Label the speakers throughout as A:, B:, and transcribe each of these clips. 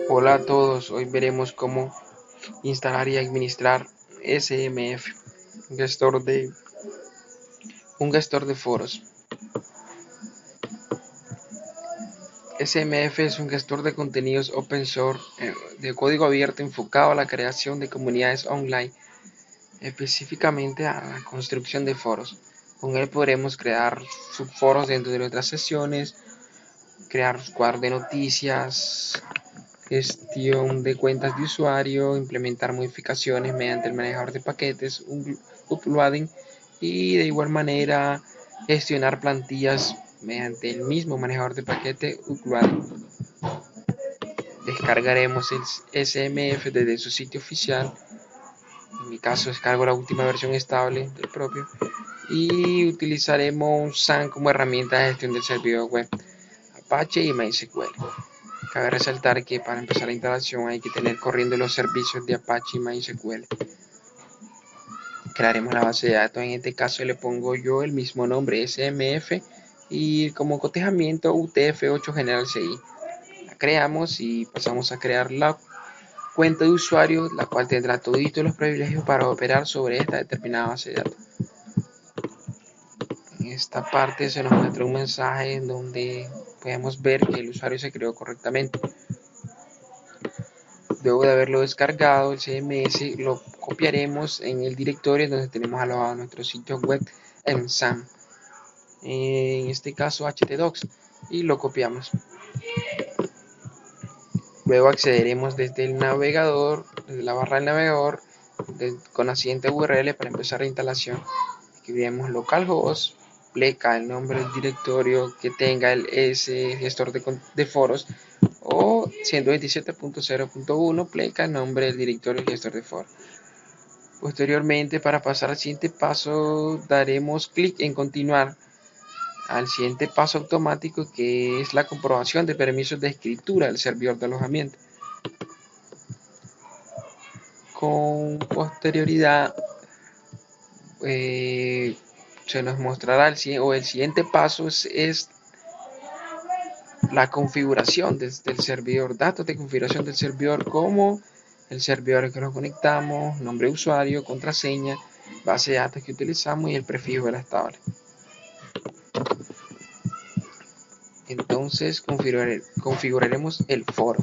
A: Hola a todos, hoy veremos cómo instalar y administrar SMF, gestor de, un gestor de foros. SMF es un gestor de contenidos open source de código abierto enfocado a la creación de comunidades online, específicamente a la construcción de foros. Con él podremos crear subforos dentro de nuestras sesiones, crear cuadros de noticias, gestión de cuentas de usuario, implementar modificaciones mediante el manejador de paquetes, un uploading y de igual manera gestionar plantillas mediante el mismo manejador de paquete uploading. Descargaremos el SMF desde su sitio oficial. En mi caso descargo la última versión estable del propio y utilizaremos SAN como herramienta de gestión del servidor web, Apache y MySQL. Cabe resaltar que para empezar la instalación hay que tener corriendo los servicios de Apache y MySQL. Crearemos la base de datos, en este caso le pongo yo el mismo nombre, SMF, y como cotejamiento UTF-8 General CI. La creamos y pasamos a crear la cuenta de usuario, la cual tendrá todos los privilegios para operar sobre esta determinada base de datos. En esta parte se nos muestra un mensaje en donde podemos ver que el usuario se creó correctamente. Luego de haberlo descargado, el CMS lo copiaremos en el directorio donde tenemos alojado nuestro sitio web en SAM, en este caso htdocs, y lo copiamos. Luego accederemos desde el navegador, desde la barra del navegador, con la siguiente URL para empezar la instalación. Escribiremos localhost, pleca el nombre del directorio que tenga el gestor de foros, o 127.0.1 pleca el nombre del directorio gestor de foros. Posteriormente, para pasar al siguiente paso, daremos clic en continuar al siguiente paso automático, que es la comprobación de permisos de escritura del servidor de alojamiento. Con posterioridad se nos mostrará el siguiente paso es la configuración del servidor, datos de configuración del servidor, como el servidor al que nos conectamos, nombre de usuario, contraseña, base de datos que utilizamos y el prefijo de la tabla. Entonces configuraremos el foro.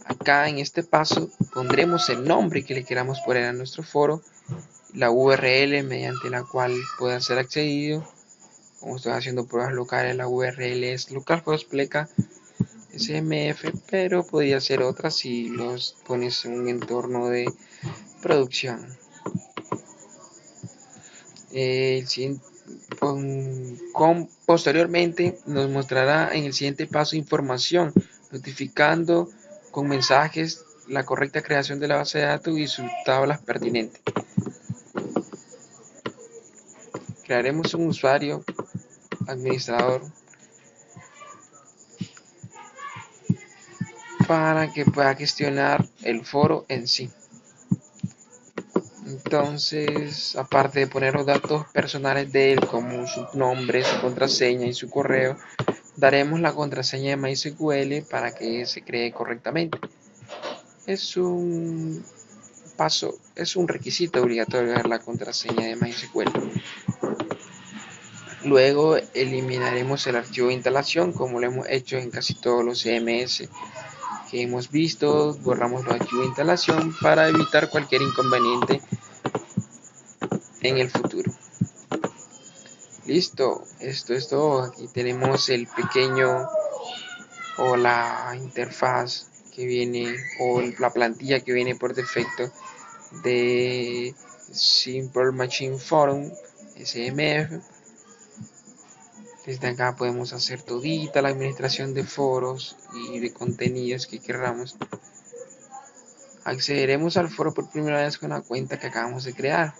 A: Acá en este paso pondremos el nombre que le queramos poner a nuestro foro, la URL mediante la cual pueda ser accedido. Como estoy haciendo pruebas locales, la URL es localhost pleca smf, pero podría ser otra si los pones en un entorno de producción. Posteriormente nos mostrará en el siguiente paso información, notificando con mensajes la correcta creación de la base de datos y sus tablas pertinentes. Crearemos un usuario administrador para que pueda gestionar el foro en sí. Entonces, aparte de poner los datos personales de él, como su nombre, su contraseña y su correo, daremos la contraseña de MySQL para que se cree correctamente. Es un requisito obligatorio dar la contraseña de MySQL. Luego eliminaremos el archivo de instalación, como lo hemos hecho en casi todos los CMS que hemos visto. Borramos los archivos de instalación para evitar cualquier inconveniente en el futuro. Listo, esto es todo. Aquí tenemos el pequeño o la interfaz que viene, o la plantilla que viene por defecto de Simple Machine Forum SMF. Desde acá podemos hacer todita la administración de foros y de contenidos que queramos. Accederemos al foro por primera vez con la cuenta que acabamos de crear.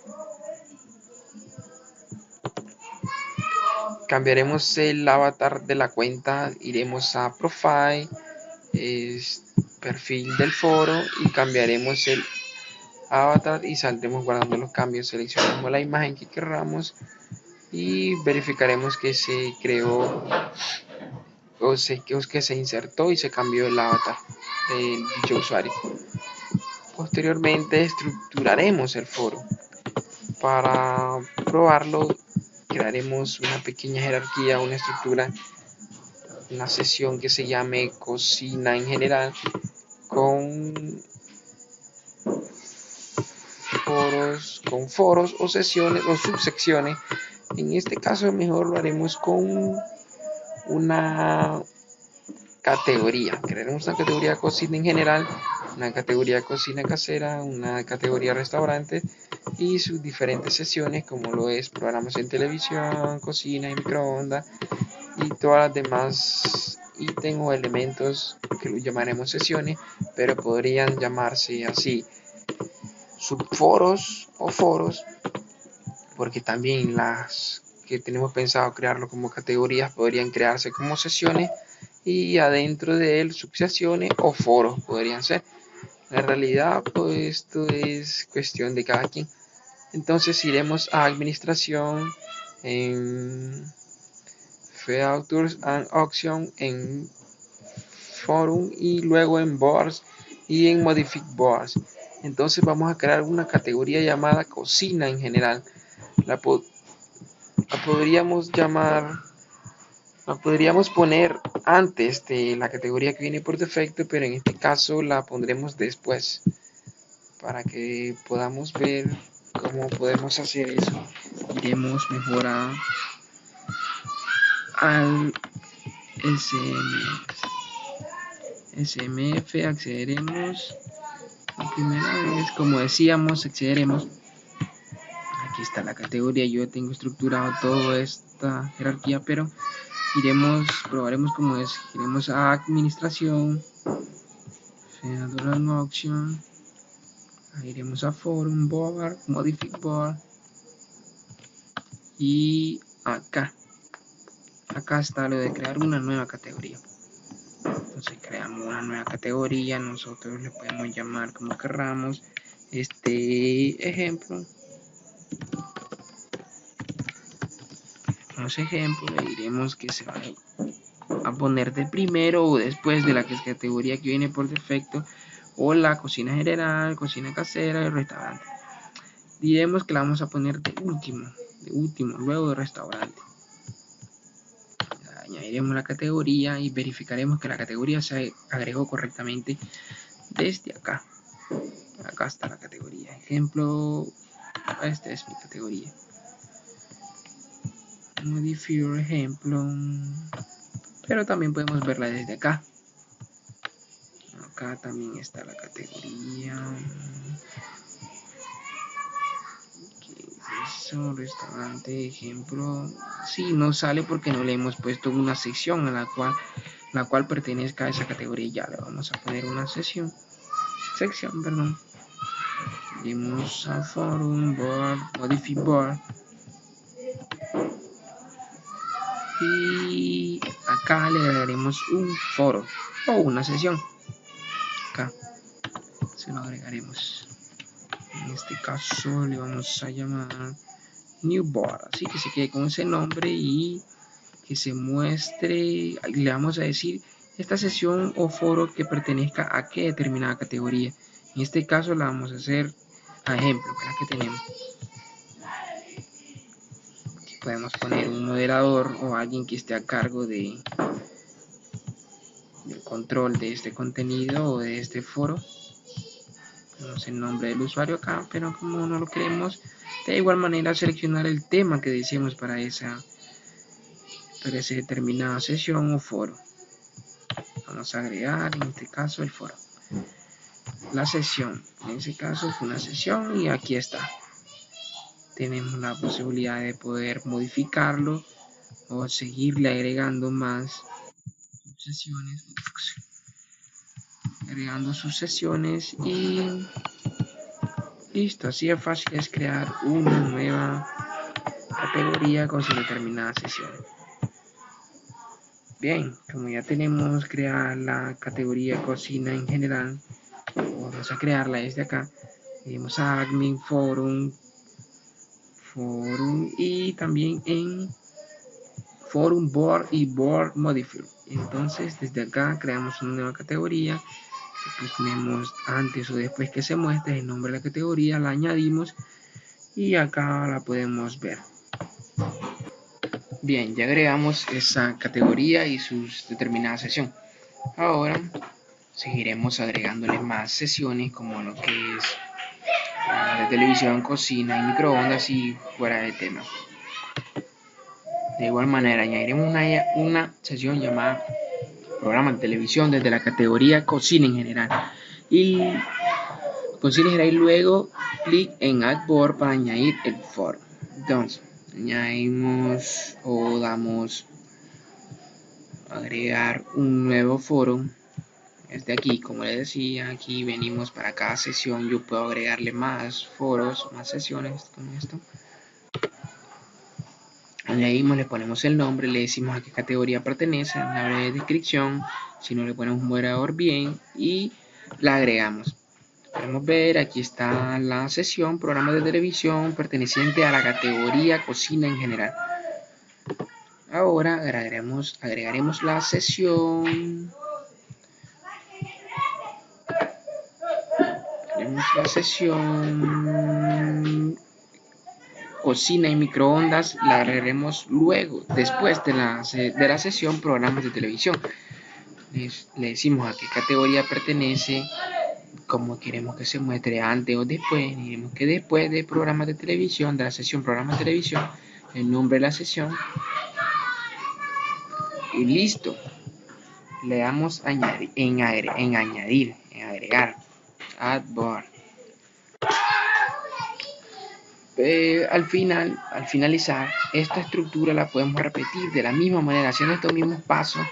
A: Cambiaremos el avatar de la cuenta, iremos a Profile, perfil del foro, y cambiaremos el avatar y saldremos guardando los cambios. Seleccionamos la imagen que queramos y verificaremos que se creó que se insertó y se cambió el avatar de dicho usuario. Posteriormente estructuraremos el foro. Para probarlo crearemos una pequeña jerarquía, una estructura, una sesión que se llame cocina en general, con foros o sesiones o subsecciones. En este caso mejor lo haremos con una categoría. Crearemos una categoría cocina en general, una categoría cocina casera, una categoría restaurante y sus diferentes sesiones, como lo es programas en televisión, cocina y microondas, y todas las demás ítems o elementos que lo llamaremos sesiones, pero podrían llamarse así subforos o foros, porque también las que tenemos pensado crearlo como categorías podrían crearse como sesiones, y adentro de él subsesiones o foros podrían ser. En realidad, pues esto es cuestión de cada quien. Entonces iremos a administración, en Features and Auction, en Forum y luego en Boards y en Modify Boards. Entonces vamos a crear una categoría llamada cocina en general. La, po la podríamos llamar, la podríamos poner antes de la categoría que viene por defecto, pero en este caso la pondremos después para que podamos ver cómo podemos hacer eso. Iremos mejor al SMF, accederemos la primera vez, como decíamos, accederemos. Aquí está la categoría, yo tengo estructurado toda esta jerarquía, pero probaremos cómo es. Iremos a administración, Federal Auction, iremos a Forum, Board, Modify Board, y acá está lo de crear una nueva categoría. Entonces creamos una nueva categoría, nosotros le podemos llamar como querramos. Este ejemplo, e diremos que se va a poner de primero o después de la categoría que viene por defecto, o la cocina general, cocina casera y restaurante. Diremos que la vamos a poner de último, luego de restaurante. Añadiremos la categoría y verificaremos que la categoría se agregó correctamente desde acá. Acá está la categoría. Ejemplo, esta es mi categoría. Modifier ejemplo, pero también podemos verla desde acá. Acá también está la categoría. ¿Qué es eso? Restaurante, ejemplo. Sí, no sale porque no le hemos puesto una sección a la cual pertenezca a esa categoría. Ya le vamos a poner una sección, perdón. Iremos a Forum, Board, Modify Board. Y acá le agregaremos un foro o una sesión. Acá se lo agregaremos. En este caso le vamos a llamar New Board, así que se quede con ese nombre y que se muestre. Le vamos a decir esta sesión o foro que pertenezca a qué determinada categoría. En este caso la vamos a hacer a ejemplo, que es la que tenemos. Aquí podemos poner un moderador o alguien que esté a cargo del control de este contenido o de este foro. Tenemos el nombre del usuario acá, pero como no lo queremos, de igual manera seleccionar el tema que deseemos para esa determinada sesión o foro. Vamos a agregar en este caso el foro, la sesión. En ese caso fue una sesión y aquí está. Tenemos la posibilidad de poder modificarlo o seguirle agregando más sesiones, agregando sus sesiones, y listo. Así de fácil es crear una nueva categoría con su determinada sesión. Bien, como ya tenemos creada la categoría cocina en general, vamos a crearla desde acá. Iremos a admin, forum y también en Forum Board y Board Modifier. Entonces desde acá creamos una nueva categoría, ponemos antes o después que se muestre el nombre de la categoría, la añadimos y acá la podemos ver. Bien, ya agregamos esa categoría y su determinada sesión. Ahora seguiremos agregándole más sesiones como lo que es de televisión, cocina y microondas y fuera de tema. De igual manera añadiremos una sesión llamada programa de televisión desde la categoría cocina en general y luego clic en Add Board para añadir el foro. Entonces añadimos o damos agregar un nuevo foro. Este aquí, como les decía, aquí venimos para cada sesión. Yo puedo agregarle más foros, más sesiones con esto. Añadimos, le ponemos el nombre, le decimos a qué categoría pertenece, una breve descripción, si no le ponemos un moderador bien y la agregamos. Podemos ver, aquí está la sesión, programa de televisión perteneciente a la categoría cocina en general. Ahora agregaremos la sesión. Cocina y microondas, la agregaremos luego, después de la sesión programas de televisión. Le decimos a qué categoría pertenece, cómo queremos que se muestre antes o después. Diremos que después de programas de televisión, de la sesión programas de televisión, el nombre de la sesión y listo. Le damos añadir, en agregar, add board. Al finalizar, esta estructura la podemos repetir de la misma manera, haciendo estos mismos pasos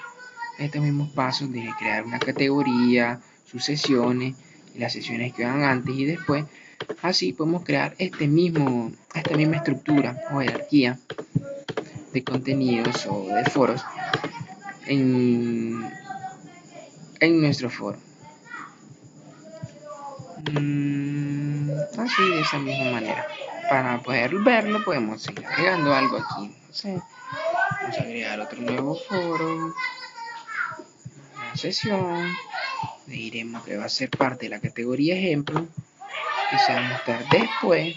A: de crear una categoría, sus sesiones y las sesiones que van antes y después. Así podemos crear esta misma estructura o jerarquía de contenidos o de foros en nuestro foro. Así, de esa misma manera. Para poder verlo podemos seguir agregando algo aquí. No sé, vamos a agregar otro nuevo foro, una sesión. Le diremos que va a ser parte de la categoría ejemplo, que se va a mostrar después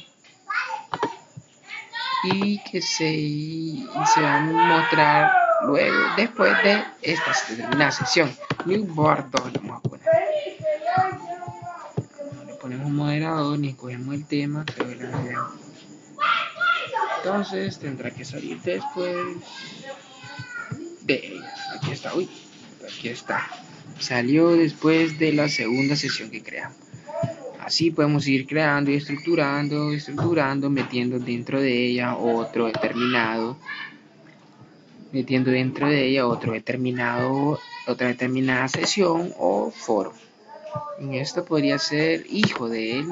A: y que se va a mostrar luego después de esta determinada sesión. New Board 2 lo vamos a poner. No le ponemos un moderador ni cogemos el tema, pero entonces tendrá que salir después de ella. Aquí está, aquí está. Salió después de la segunda sesión que creamos. Así podemos ir creando y estructurando, metiendo dentro de ella otra determinada sesión o foro. En esto podría ser hijo de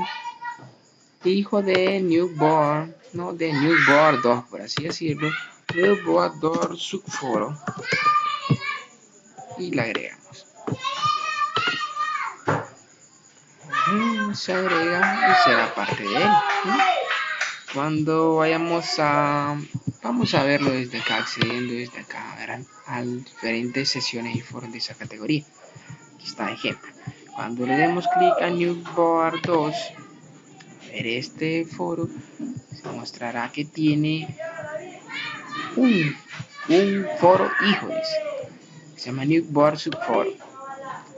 A: New Board, no de New Board 2, por así decirlo, New Board 2 subforo, y la agregamos. Se agrega y será parte de él. Cuando vamos a verlo desde acá, accediendo desde acá, verán a diferentes sesiones y foros de esa categoría. Aquí está ejemplo. Cuando le demos clic a New Board 2, ver este foro, se mostrará que tiene un foro hijo, se llama New Board Subforo.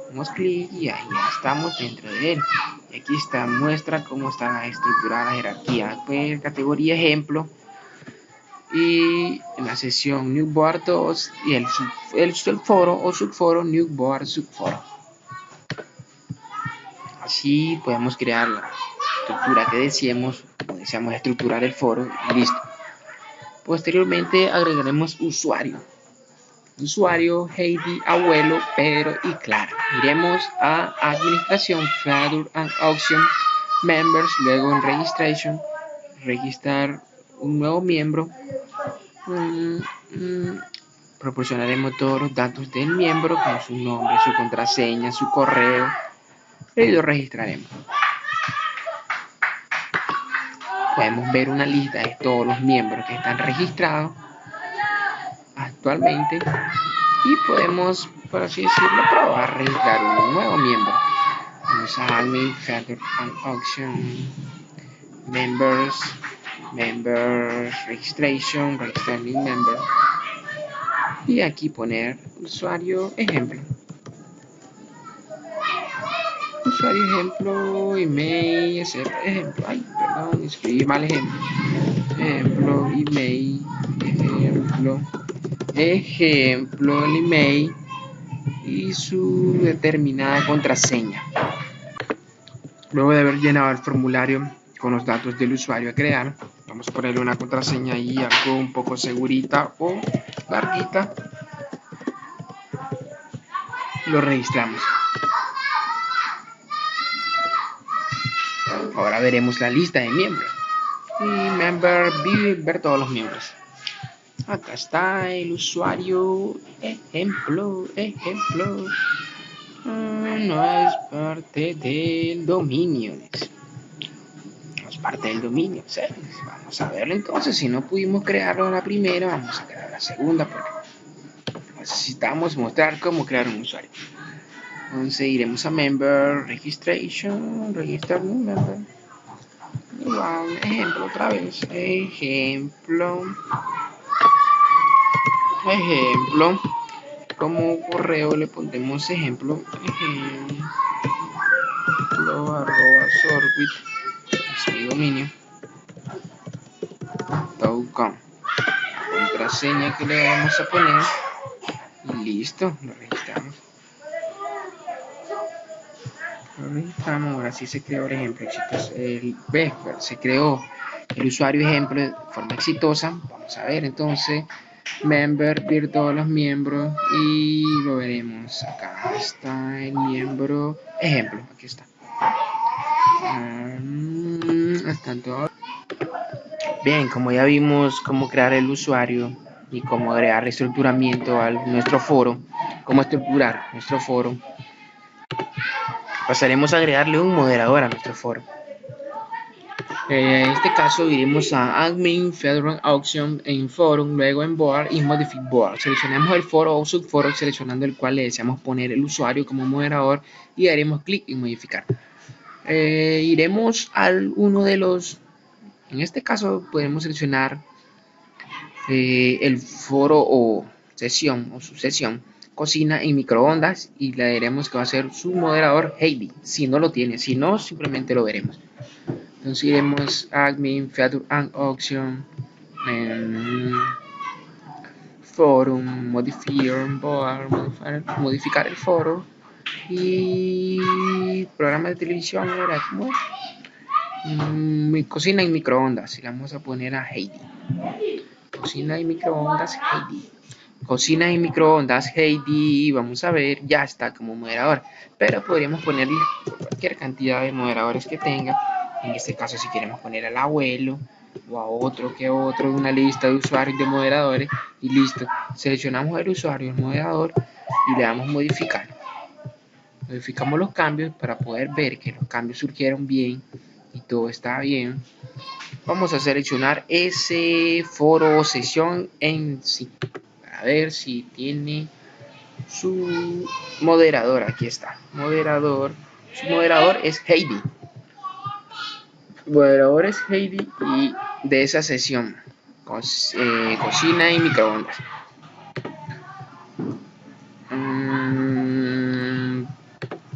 A: Damos clic y ahí ya estamos dentro de él. Y aquí muestra cómo está estructurada la jerarquía. Pues, categoría ejemplo. Y en la sesión New Board 2 y el foro o subforo New Board Subforo. Así podemos crear la estructura que deseamos estructurar el foro y listo. Posteriormente agregaremos usuario, Heidi, abuelo, Pedro y Clara. Iremos a administración, feature and auction, members, luego en registration, registrar un nuevo miembro. Proporcionaremos todos los datos del miembro, como su nombre, su contraseña, su correo, y lo registraremos. Podemos ver una lista de todos los miembros que están registrados actualmente y podemos, por así decirlo, probar a registrar un nuevo miembro. Vamos a Admin, Feather and Auction, Members, Registration, Registering Member, y aquí poner usuario ejemplo. Usuario ejemplo, email, ejemplo, perdón, escribí mal ejemplo. Ejemplo, email, ejemplo, el email y su determinada contraseña. Luego de haber llenado el formulario con los datos del usuario a crear, vamos a ponerle una contraseña ahí, algo un poco segurita o larguita. Lo registramos. Ahora veremos la lista de miembros. Y member, ver todos los miembros. Acá está el usuario ejemplo. No es parte del dominio. No es parte del dominio. ¿Sí? Vamos a verlo entonces. Si no pudimos crearlo en la primera, vamos a crear la segunda porque necesitamos mostrar cómo crear un usuario. Entonces iremos a member, registration, register new member. Igual, ejemplo otra vez. Ejemplo. Como correo le pondremos ejemplo @sorbit, es mi dominio, .com. Contraseña que le vamos a poner y listo, lo registramos. Ahora sí se creó el ejemplo exitoso. Se creó el usuario ejemplo de forma exitosa. Vamos a ver entonces. Member, ver todos los miembros y lo veremos. Acá está el miembro ejemplo. Aquí está. Están todos. Bien, como ya vimos cómo crear el usuario y cómo agregar estructuramiento a nuestro foro, cómo estructurar nuestro foro, pasaremos a agregarle un moderador a nuestro foro. En este caso iremos a Admin, Federal Auction, en Forum, luego en Board y Modify Board. Seleccionamos el foro o subforo seleccionando el cual le deseamos poner el usuario como moderador y haremos clic en modificar. Iremos al uno de los, en este caso podemos seleccionar el foro o sesión o subsesión cocina en microondas y le diremos que va a ser su moderador Heidi, si no lo tiene, si no simplemente lo veremos. Entonces iremos a Admin, Feature and Auction, Forum, modificar el foro y programa de televisión era como cocina en microondas y le vamos a poner a Heidi. Cocina y microondas Heidi. Cocina y microondas Heidi. Vamos a ver, ya está como moderador. Pero podríamos ponerle cualquier cantidad de moderadores que tenga. En este caso, si queremos poner al abuelo o a otro que otro, una lista de usuarios de moderadores. Y listo. Seleccionamos el usuario, el moderador y le damos modificar. Modificamos los cambios para poder ver que los cambios surgieron bien y todo está bien. Vamos a seleccionar ese foro o sesión en sí para ver si tiene su moderador. Aquí está, moderador. Su moderador es Heidi. Su moderador es Heidi y de esa sesión cocina y microondas.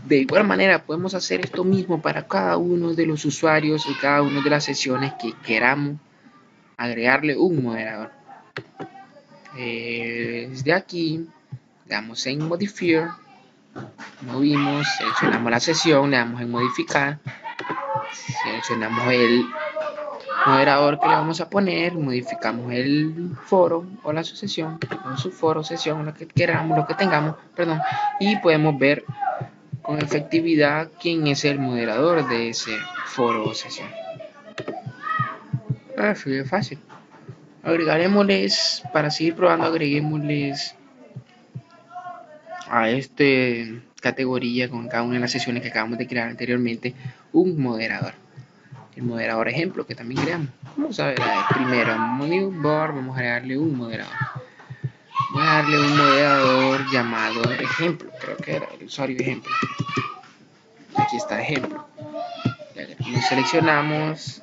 A: De igual manera podemos hacer esto mismo para cada uno de los usuarios y cada una de las sesiones que queramos agregarle un moderador. Desde aquí le damos en modifier, movimos, seleccionamos la sesión, le damos en modificar, seleccionamos el moderador que le vamos a poner, modificamos el foro o la sucesión o su foro, sesión, lo que queramos, lo que tengamos, perdón, y podemos ver con efectividad quién es el moderador de ese foro o sesión. Así de fácil. Agregaremosles, para seguir probando, agreguémosles a esta categoría con cada una de las sesiones que acabamos de crear anteriormente un moderador. El moderador ejemplo que también creamos. Vamos a ver primero, New Board, vamos a agregarle un moderador. a darle un moderador llamado ejemplo, creo que era el usuario ejemplo. Aquí está ejemplo. Lo seleccionamos,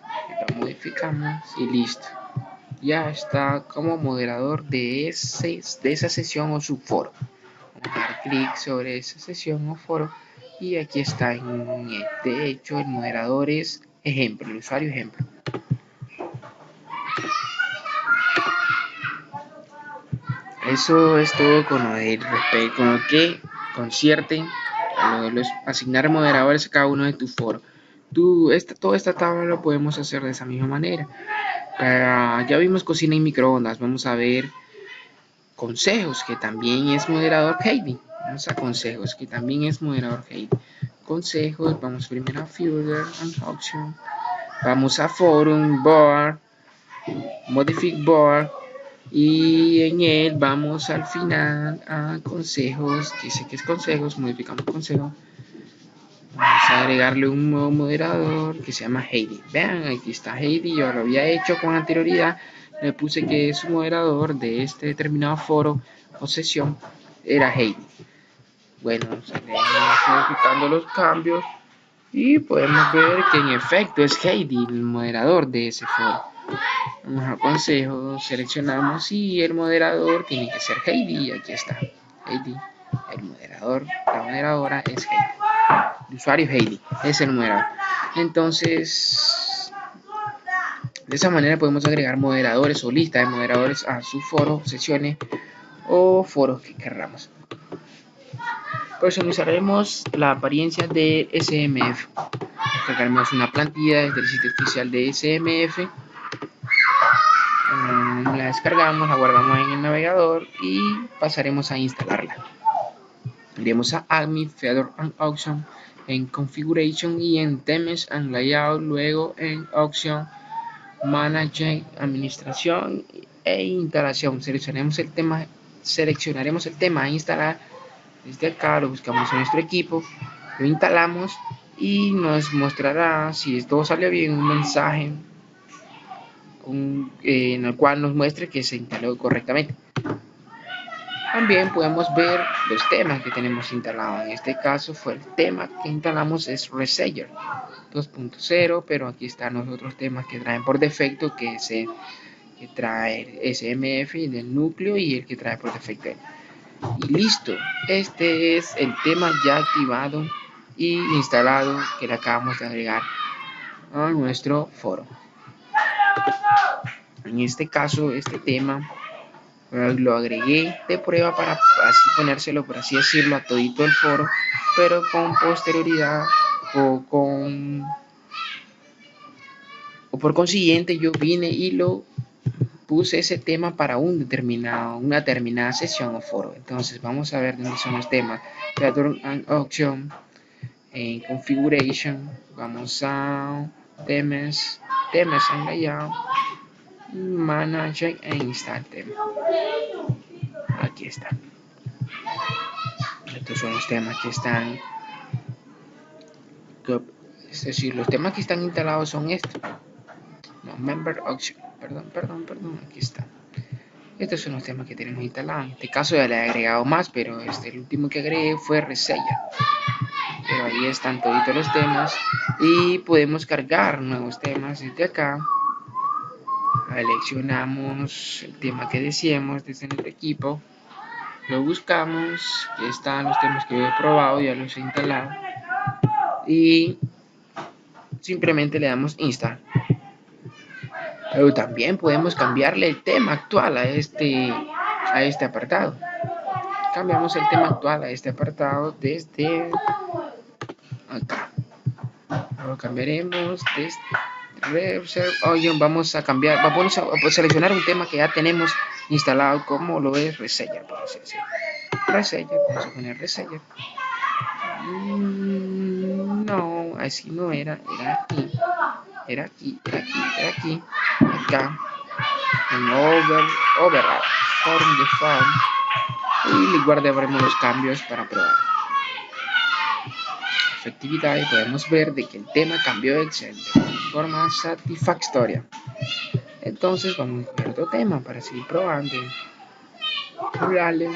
A: lo modificamos y listo. Ya está como moderador de esa sesión o subforo. Vamos a dar clic sobre esa sesión o foro y aquí está. De hecho, el moderador es ejemplo, el usuario ejemplo. Eso es todo con lo que concierne a lo de asignar moderadores a cada uno de tus foros. Toda esta tabla lo podemos hacer de esa misma manera. Ya vimos cocina y microondas. Vamos a ver consejos, que también es moderador Heidi. Vamos a consejos, que también es moderador Heidi. Consejos, vamos primero a Further and Option. Vamos a Forum, Board, Modify Board. Y en él vamos al final a consejos, dice que es consejos, modificamos consejos. Vamos a agregarle un nuevo moderador que se llama Heidi. Vean, aquí está Heidi, yo lo había hecho con anterioridad. Le puse que su moderador de este determinado foro o sesión era Heidi. Bueno, seguimos modificando los cambios y podemos ver que en efecto es Heidi el moderador de ese foro. Vamos a consejos, seleccionamos y el moderador tiene que ser Heidi. Aquí está Heidi, el moderador, la moderadora es Heidi, el usuario Heidi es el moderador. Entonces, de esa manera podemos agregar moderadores o lista de moderadores a sus foros, sesiones o foros que queramos. Personalizaremos la apariencia de SMF. Descargaremos una plantilla desde el sitio oficial de SMF. La descargamos, la guardamos en el navegador y pasaremos a instalarla. Iremos a Admin, Feather and Option, en Configuration y en Themes and Layout, luego en Option, Manage, Administración e Instalación. Seleccionaremos el tema a instalar. Desde acá lo buscamos en nuestro equipo, lo instalamos y nos mostrará, si todo salió bien, un mensaje en el cual nos muestre que se instaló correctamente. También podemos ver los temas que tenemos instalados. En este caso fue el tema que instalamos es Reseller 2.0, pero aquí están los otros temas que traen por defecto, que trae SMF del núcleo y el que trae por defecto. Y listo, este es el tema ya activado y instalado que le acabamos de agregar a nuestro foro. En este caso, este tema lo agregué de prueba para así ponérselo, por así decirlo, a todito el foro, pero con posterioridad o por consiguiente yo vine y lo puse ese tema para una determinada sesión o foro. Entonces vamos a ver dónde son los temas. Pattern and Option, en Configuration, vamos a Themes and Layout, Manage e Install tema. Aquí está. Estos son los temas que están, es decir, los temas que están instalados son estos. No, Member Option, perdón, aquí está. Estos son los temas que tenemos instalados. En este caso ya le he agregado más, pero el último que agregué fue Reseller. Pero ahí están todos los temas y podemos cargar nuevos temas desde acá. Seleccionamos el tema que deseemos desde nuestro equipo, lo buscamos, aquí están los temas que he probado, ya los he instalado y simplemente le damos install. Pero también podemos cambiarle el tema actual a este apartado. Cambiamos el tema actual a este apartado desde acá. Lo cambiaremos desde vamos a seleccionar un tema que ya tenemos instalado, como lo es Reseller, por así decirlo. Reseller, vamos a poner Reseller. No, así no era aquí, acá, en Overall, Form the Form, y guardaremos los cambios para probar. Efectividad, y podemos ver de que el tema cambió de forma satisfactoria. Entonces vamos a coger otro tema para seguir probando. Jalale,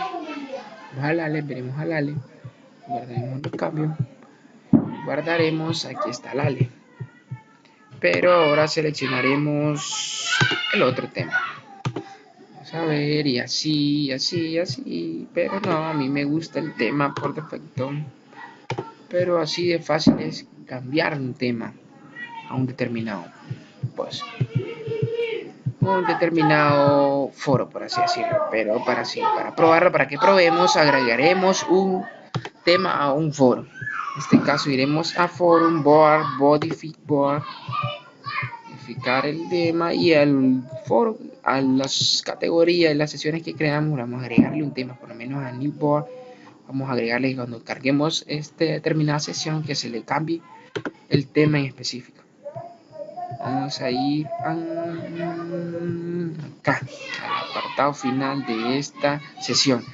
A: jalale, veremos jalale, guardaremos los cambios, guardaremos, aquí está jalale, pero ahora seleccionaremos el otro tema. Vamos a ver, y así, así, así, pero no, a mí me gusta el tema por defecto, pero así de fácil es cambiar un tema a un determinado, pues, un determinado foro, por así decirlo, pero para probarlo, para que probemos, agregaremos un tema a un foro. En este caso iremos a forum, board, board, modificar el tema y al foro, a las categorías, las sesiones que creamos, vamos a agregarle un tema, por lo menos a new board, vamos a agregarle cuando carguemos esta determinada sesión que se le cambie el tema en específico. Vamos a ir acá, al apartado final de esta sesión.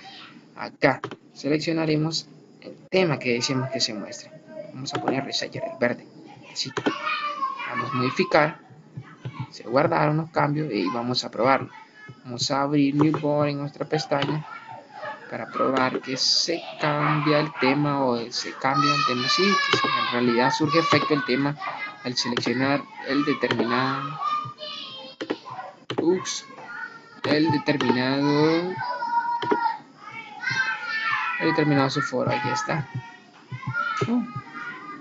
A: Acá seleccionaremos el tema que deseamos que se muestre. Vamos a poner Reseller, el verde. Así. Vamos a modificar, se guardaron los cambios y vamos a probarlo. Vamos a abrir New Board en nuestra pestaña para probar que se cambia el tema o se cambia el tema. Sí, que en realidad surge efecto el tema al seleccionar el determinado su foro. Aquí está.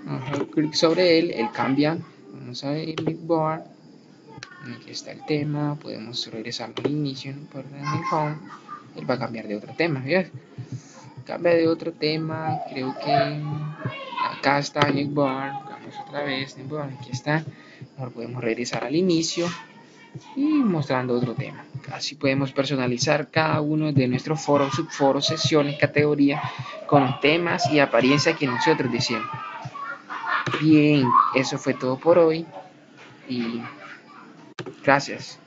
A: Vamos a dar clic sobre él cambia. Vamos a ver Big Board. Aquí está el tema. Podemos regresar al inicio por el home. Él va a cambiar de otro tema. ¿Ves? Cambia de otro tema. Creo que acá está Nick Board. Vamos otra vez. Nick Board. Aquí está. Ahora podemos regresar al inicio y mostrando otro tema. Así podemos personalizar cada uno de nuestros foros, subforos, sesiones, categorías con temas y apariencia que nosotros deseamos. Bien, eso fue todo por hoy y gracias.